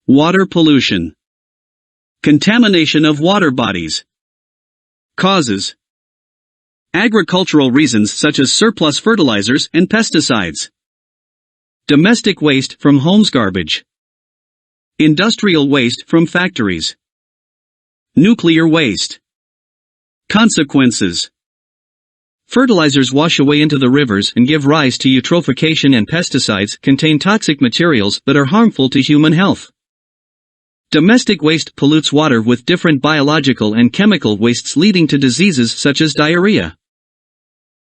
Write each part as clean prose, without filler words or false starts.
Water pollution. Contamination of water bodies. Causes. Agricultural reasons such as surplus fertilizers and pesticides. Domestic waste from homes, garbage. Industrial waste from factories. Nuclear waste. Consequences. Fertilizers wash away into the rivers and give rise to eutrophication, and pesticides contain toxic materials that are harmful to human health. Domestic waste pollutes water with different biological and chemical wastes, leading to diseases such as diarrhea.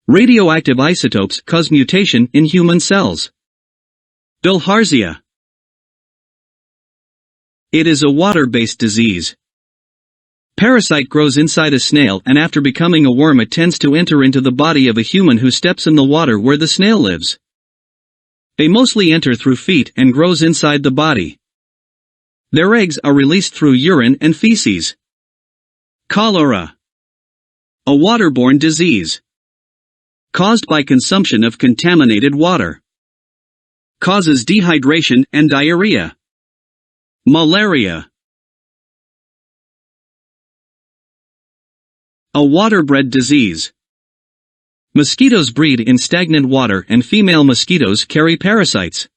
Radioactive isotopes cause mutation in human cells. Bilharzia. It is a water-based disease. Parasite grows inside a snail, and after becoming a worm it tends to enter into the body of a human who steps in the water where the snail lives. They mostly enter through feet and grows inside the body. Their eggs are released through urine and feces. Cholera. A water-borne disease. Caused by consumption of contaminated water. Causes dehydration and diarrhea. Malaria. A water-bred disease. Mosquitoes breed in stagnant water, and female mosquitoes carry parasites.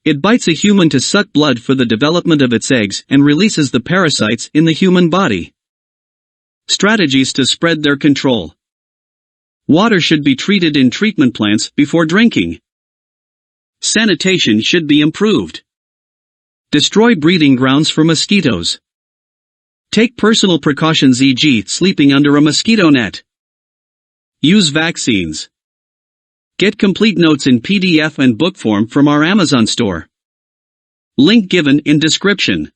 It bites a human to suck blood for the development of its eggs and releases the parasites in the human body. Strategies to spread their control. Water should be treated in treatment plants before drinking. Sanitation should be improved. Destroy breeding grounds for mosquitoes. Take personal precautions, e.g., sleeping under a mosquito net. Use vaccines. Get complete notes in PDF and book form from our Amazon store. Link given in description.